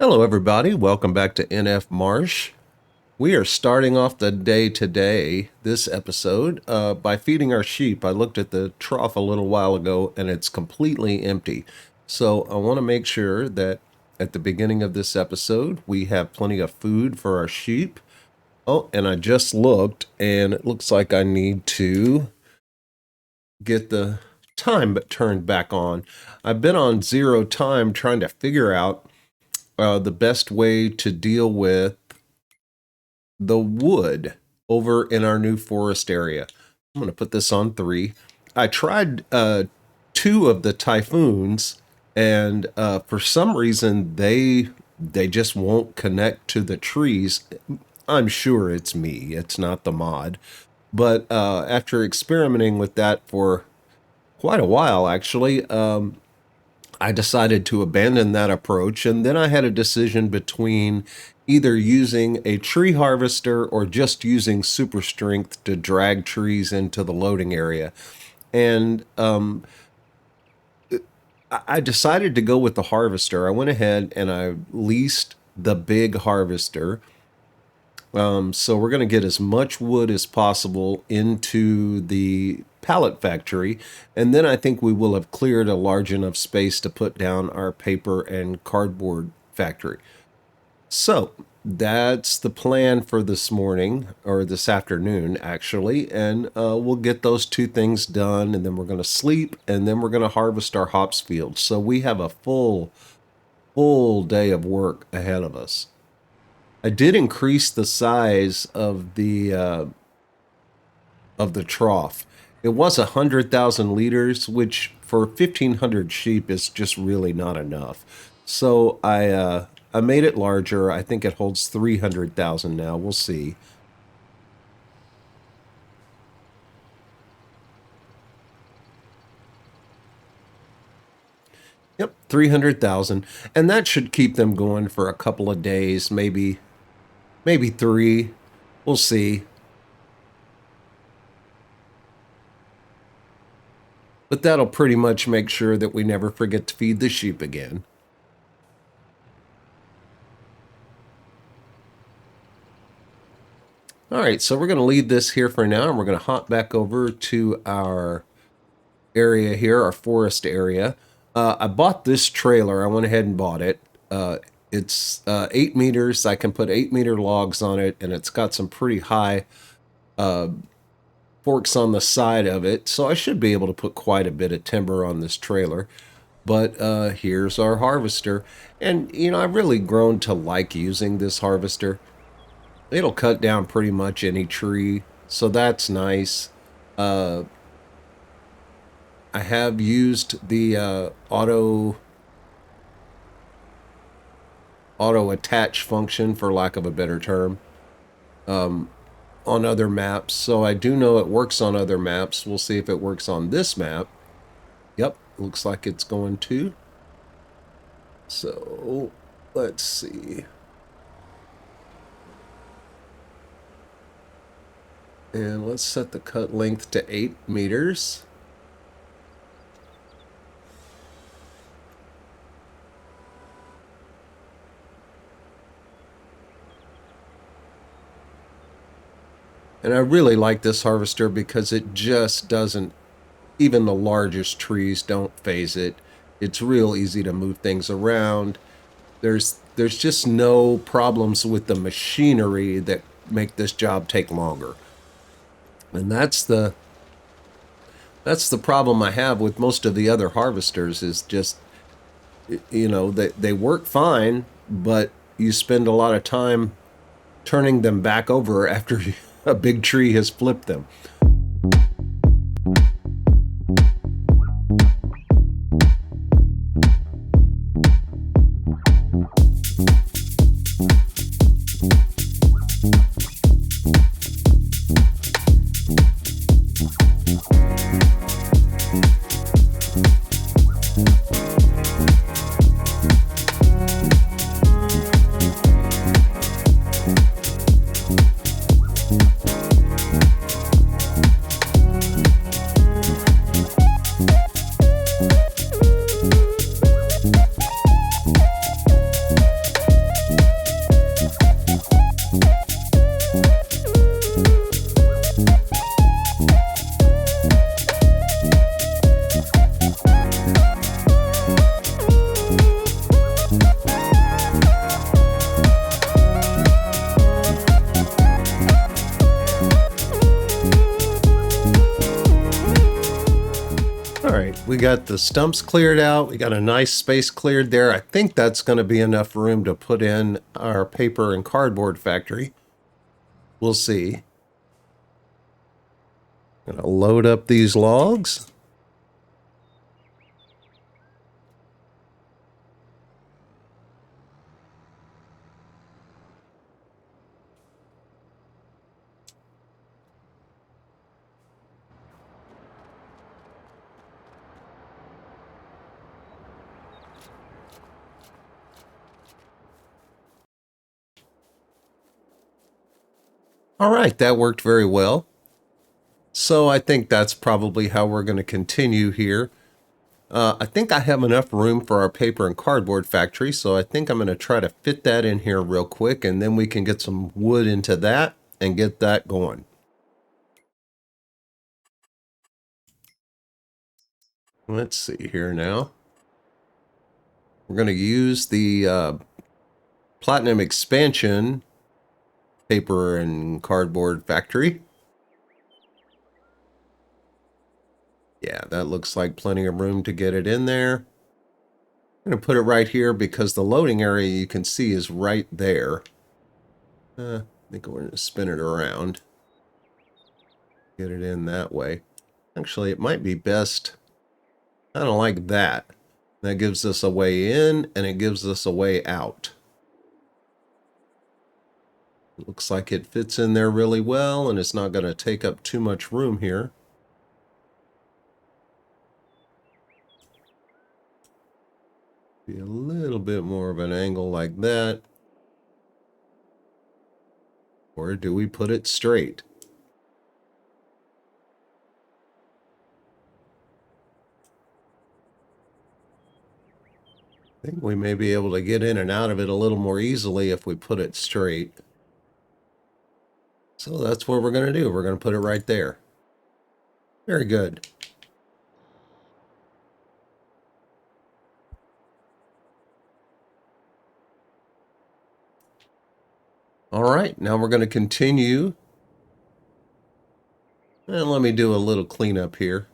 Hello, everybody. Welcome back to NF Marsch. We are starting off the day today, this episode, by feeding our sheep. I looked at the trough a little while ago and it's completely empty. So I want to make sure that at the beginning of this episode, we have plenty of food for our sheep. Oh, and I just looked and it looks like I need to get the time turned back on. I've been on 0 time trying to figure out the best way to deal with the wood over in our new forest area. I'm going to put this on 3. I tried 2 of the typhoons, and for some reason they just won't connect to the trees. I'm sure it's me. It's not the mod. But after experimenting with that for quite a while, actually, I decided to abandon that approach, and then I had a decision between either using a tree harvester or just using super strength to drag trees into the loading area. And I decided to go with the harvester. I went ahead and I leased the big harvester. So we're going to get as much wood as possible into the pallet factory, and then I think we will have cleared a large enough space to put down our paper and cardboard factory. So that's the plan for this morning, or this afternoon actually, and we'll get those 2 things done, and then we're going to sleep, and then we're going to harvest our hops fields. So we have a full day of work ahead of us. I did increase the size of the trough. It was 100,000 liters, which for 1,500 sheep is just really not enough. So I made it larger. I think it holds 300,000 now. We'll see. Yep, 300,000. And that should keep them going for a couple of days, maybe 3. We'll see. But that'll pretty much make sure that we never forget to feed the sheep again. All right, so we're going to leave this here for now, and we're going to hop back over to our area here, our forest area. I bought this trailer. I went ahead and bought it. It's 8 meters. I can put 8-meter logs on it, and it's got some pretty high forks on the side of it, so I should be able to put quite a bit of timber on this trailer. But here's our harvester, and I've really grown to like using this harvester. It'll cut down pretty much any tree, so that's nice. I have used the auto attach function, for lack of a better term, on other maps, so I do know it works on other maps. We'll see if it works on this map. Yep, looks like it's going to. So let's see. And let's set the cut length to 8 meters. And I really like this harvester because it just doesn't, even the largest trees don't phase it. It's real easy to move things around. There's just no problems with the machinery that make this job take longer. And that's the problem I have with most of the other harvesters, is just, they work fine, but you spend a lot of time turning them back over after a big tree has flipped them. we got the stumps cleared out. We got a nice space cleared there. I think that's going to be enough room to put in our paper and cardboard factory. We'll see. Gonna load up these logs. All right, that worked very well. So I think that's probably how we're going to continue here. I think I have enough room for our paper and cardboard factory, so I think I'm going to try to fit that in here real quick, and then we can get some wood into that and get that going. Let's see here now. We're going to use the Platinum Expansion paper and cardboard factory. Yeah, that looks like plenty of room to get it in there. I'm going to put it right here because the loading area you can see is right there. I think we're going to spin it around. Get it in that way. Actually, it might be best. I don't like that. That gives us a way in and it gives us a way out. Looks like it fits in there really well and it's not going to take up too much room here. Be a little bit more of an angle like that. Or do we put it straight? I think we may be able to get in and out of it a little more easily if we put it straight. So that's what we're going to do. We're going to put it right there. Very good. All right, now we're going to continue. And let me do a little cleanup here.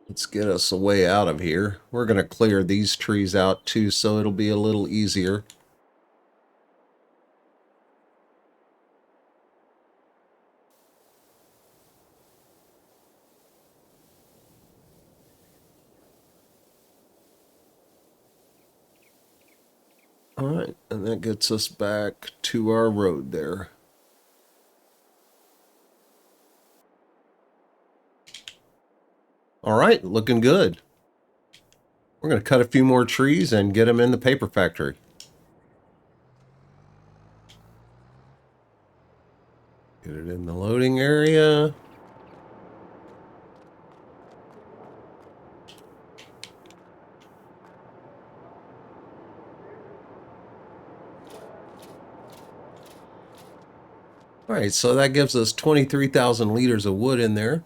Let's get us a way out of here. We're going to clear these trees out too, so it'll be a little easier. All right, and that gets us back to our road there. All right, looking good. We're going to cut a few more trees and get them in the paper factory. Get it in the loading area. All right, so that gives us 23,000 liters of wood in there.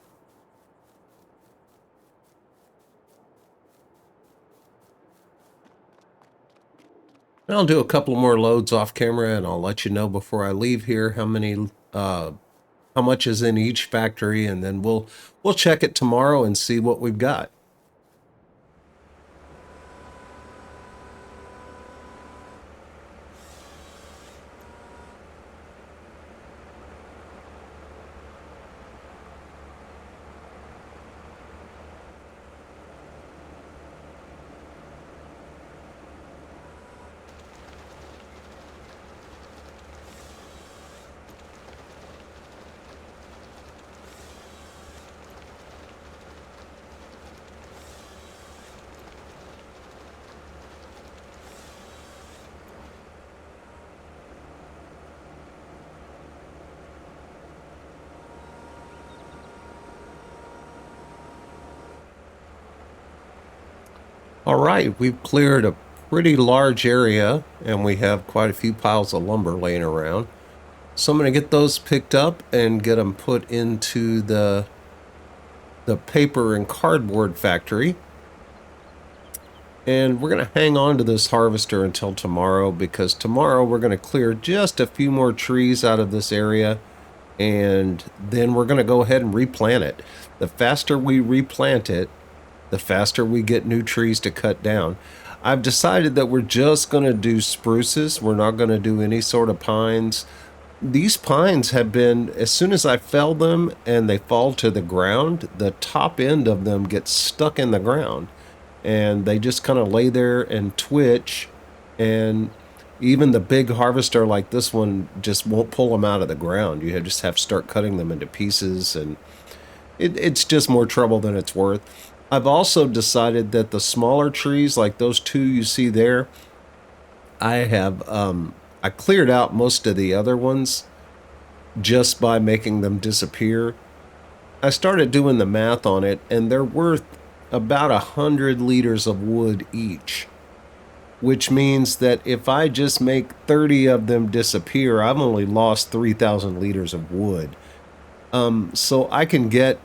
I'll do a couple more loads off camera and I'll let you know before I leave here how much is in each factory, and then we'll check it tomorrow and see what we've got. All right, we've cleared a pretty large area and we have quite a few piles of lumber laying around. So I'm going to get those picked up and get them put into the paper and cardboard factory. And we're going to hang on to this harvester until tomorrow, because tomorrow we're going to clear just a few more trees out of this area, and then we're going to go ahead and replant it. The faster we replant it, the faster we get new trees to cut down. I've decided that we're just going to do spruces. We're not going to do any sort of pines. These pines have been, as soon as I fell them and they fall to the ground, the top end of them gets stuck in the ground, and they just kind of lay there and twitch, and even the big harvester like this one just won't pull them out of the ground. You just have to start cutting them into pieces, and it's just more trouble than it's worth. I've also decided that the smaller trees, like those two you see there, I cleared out most of the other ones just by making them disappear. I started doing the math on it, and they're worth about 100 liters of wood each, which means that if I just make 30 of them disappear, I've only lost 3,000 liters of wood. So I can get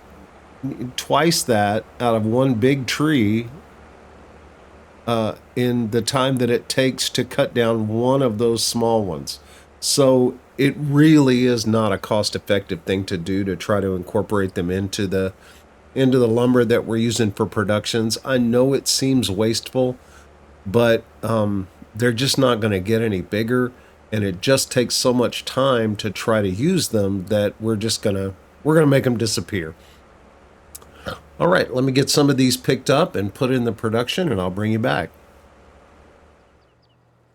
twice that out of one big tree in the time that it takes to cut down one of those small ones. So it really is not a cost-effective thing to do to try to incorporate them into the lumber that we're using for productions. I know it seems wasteful, but they're just not going to get any bigger, and it just takes so much time to try to use them that we're gonna make them disappear. All right, let me get some of these picked up and put in the production, and I'll bring you back.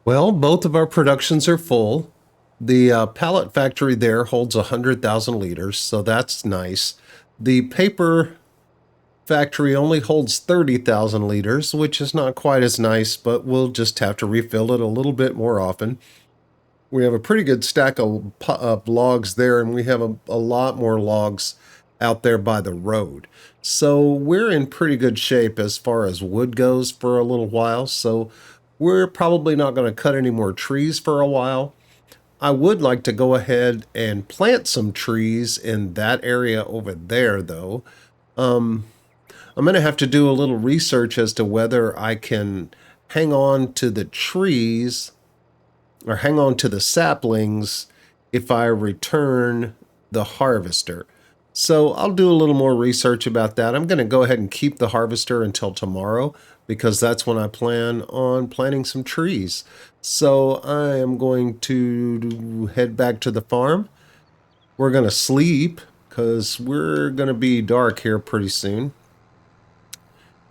Well, both of our productions are full. The pallet factory there holds 100,000 liters, so that's nice. The paper factory only holds 30,000 liters, which is not quite as nice, but we'll just have to refill it a little bit more often. We have a pretty good stack of logs there, and we have a lot more logs out there by the road. So we're in pretty good shape as far as wood goes for a little while, so we're probably not going to cut any more trees for a while. I would like to go ahead and plant some trees in that area over there, though. I'm going to have to do a little research as to whether I can hang on to the trees or hang on to the saplings if I return the harvester. So I'll do a little more research about that. I'm going to go ahead and keep the harvester until tomorrow, because that's when I plan on planting some trees. So I am going to head back to the farm. We're going to sleep because we're going to be dark here pretty soon.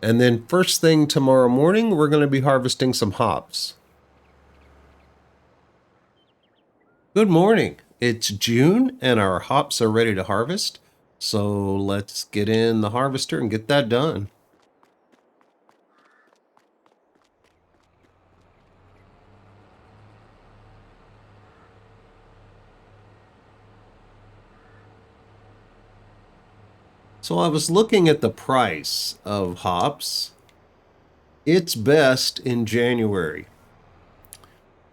And then first thing tomorrow morning, we're going to be harvesting some hops. Good morning. It's June and our hops are ready to harvest. So let's get in the harvester and get that done. So I was looking at the price of hops. It's best in January.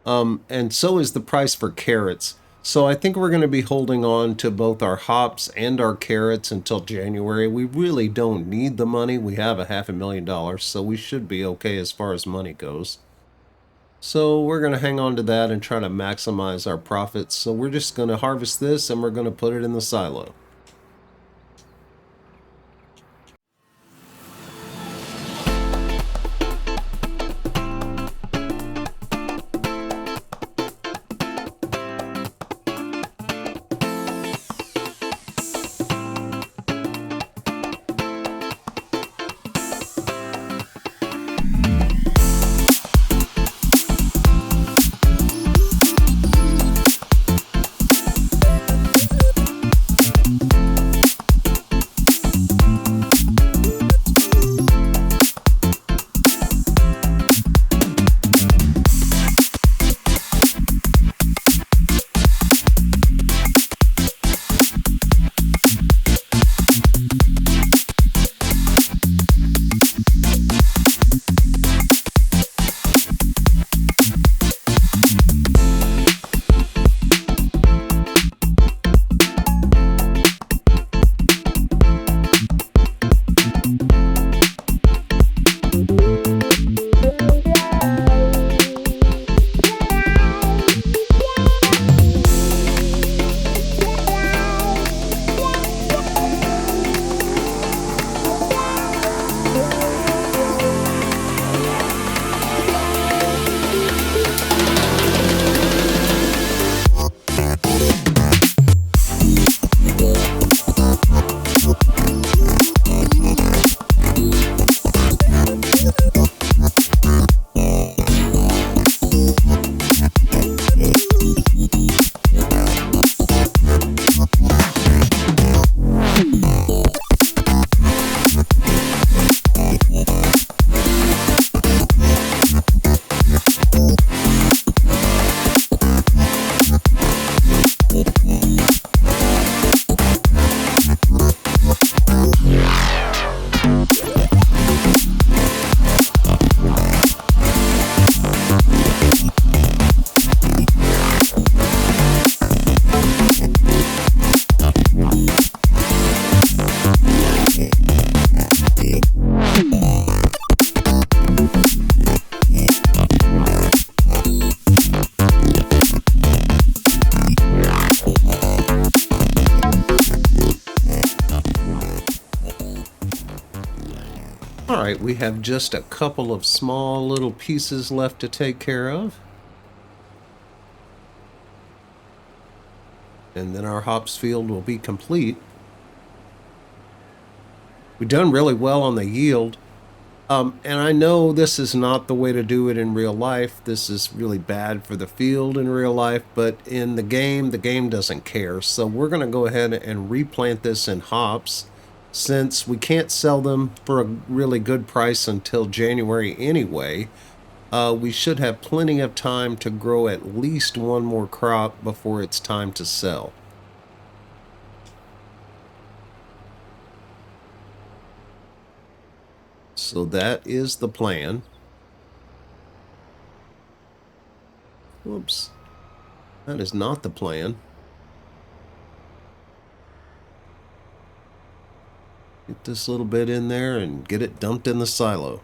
And so is the price for carrots. So I think we're going to be holding on to both our hops and our carrots until January. We really don't need the money. We have $500,000, so we should be okay as far as money goes. So we're going to hang on to that and try to maximize our profits. So we're just going to harvest this and we're going to put it in the silo. right, we have just a couple of small little pieces left to take care of. And then our hops field will be complete. We've done really well on the yield. And I know this is not the way to do it in real life. This is really bad for the field in real life, but in the game doesn't care. So we're going to go ahead and replant this in hops. Since we can't sell them for a really good price until January anyway, we should have plenty of time to grow at least one more crop before it's time to sell. So that is the plan. Whoops. That is not the plan. Get this little bit in there and get it dumped in the silo.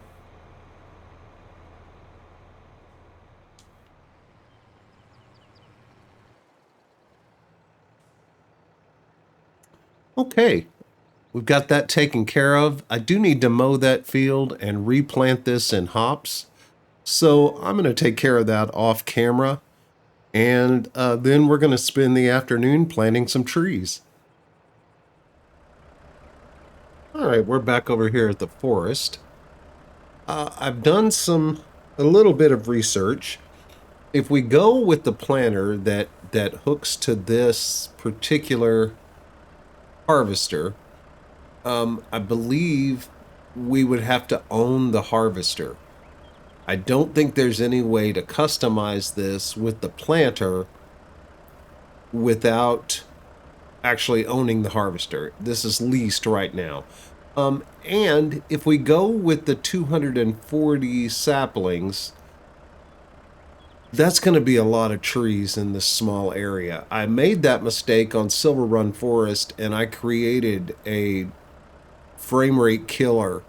Okay, we've got that taken care of. I do need to mow that field and replant this in hops. So I'm going to take care of that off camera. And then we're going to spend the afternoon planting some trees. All right, we're back over here at the forest. I've done a little bit of research. If we go with the planter that hooks to this particular harvester, I believe we would have to own the harvester. I don't think there's any way to customize this with the planter without actually owning the harvester. This is leased right now. And if we go with the 240 saplings, that's going to be a lot of trees in this small area. I made that mistake on Silver Run Forest, and I created a frame rate killer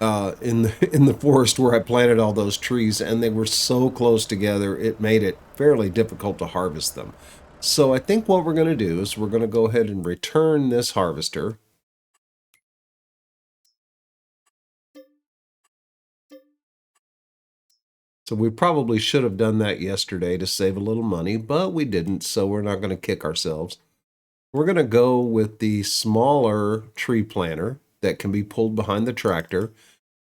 in the forest where I planted all those trees, and they were so close together it made it fairly difficult to harvest them. So I think what we're going to do is we're going to go ahead and return this harvester. So we probably should have done that yesterday to save a little money, but we didn't, so we're not going to kick ourselves. We're going to go with the smaller tree planter that can be pulled behind the tractor,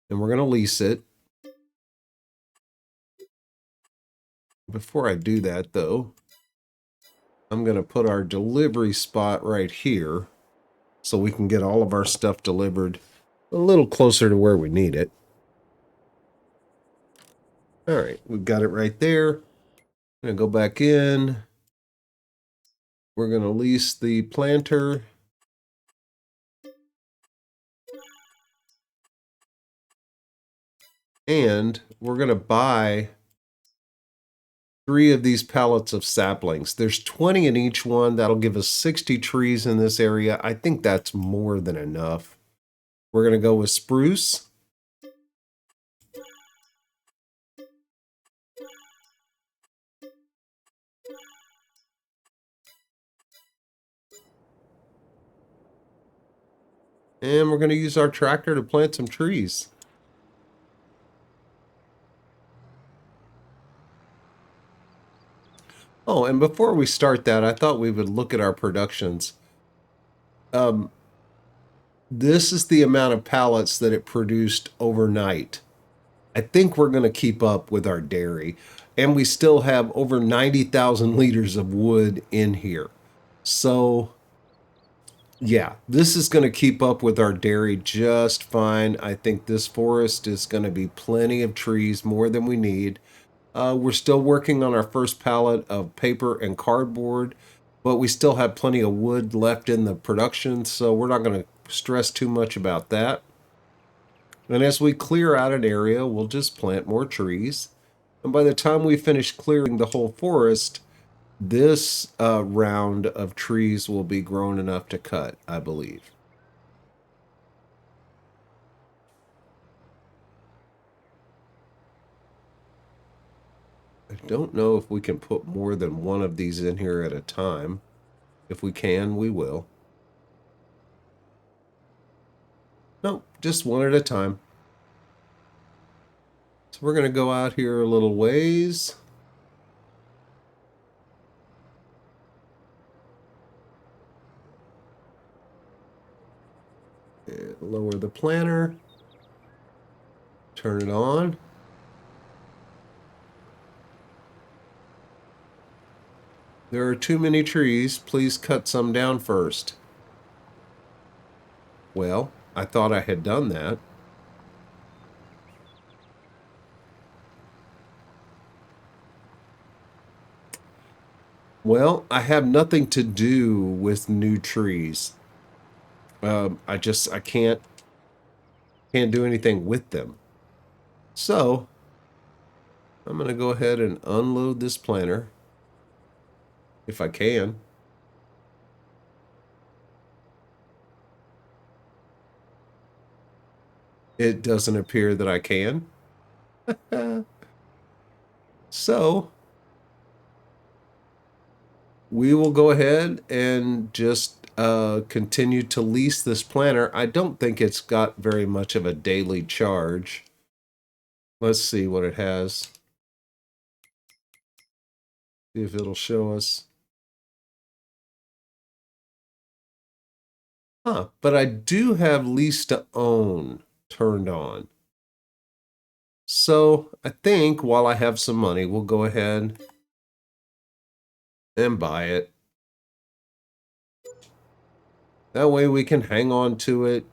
and we're going to lease it. Before I do that, though, I'm going to put our delivery spot right here so we can get all of our stuff delivered a little closer to where we need it. All right, we've got it right there. I'm going to go back in. We're going to lease the planter. And we're going to buy 3 of these pallets of saplings. There's 20 in each one. That'll give us 60 trees in this area. I think that's more than enough. We're going to go with spruce. And we're going to use our tractor to plant some trees. Oh, and before we start that, I thought we would look at our productions. This is the amount of pallets that it produced overnight. I think we're going to keep up with our dairy. And we still have over 90,000 liters of wood in here. So, yeah, this is going to keep up with our dairy just fine. I think this forest is going to be plenty of trees, more than we need. We're still working on our first pallet of paper and cardboard, but we still have plenty of wood left in the production, so we're not going to stress too much about that. And as we clear out an area, we'll just plant more trees. And by the time we finish clearing the whole forest, this round of trees will be grown enough to cut, I believe. I don't know if we can put more than one of these in here at a time. If we can, we will. No, just one at a time. So we're going to go out here a little ways. And lower the planter. Turn it on. There are too many trees. Please cut some down first. Well, I thought I had done that. Well, I have nothing to do with new trees. I can't do anything with them. So I'm going to go ahead and unload this planter if I can. It doesn't appear that I can. So we will go ahead and just continue to lease this planter. I don't think it's got very much of a daily charge. Let's see what it has. See if it'll show us. Huh, but I do have lease to own turned on. So I think while I have some money, we'll go ahead and buy it. That way we can hang on to it.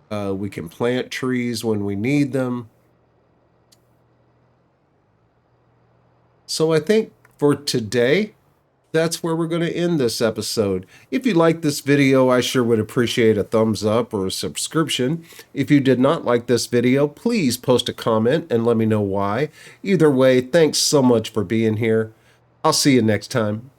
We can plant trees when we need them. So I think for today, that's where we're going to end this episode. If you liked this video, I sure would appreciate a thumbs up or a subscription. If you did not like this video, please post a comment and let me know why. Either way, thanks so much for being here. I'll see you next time.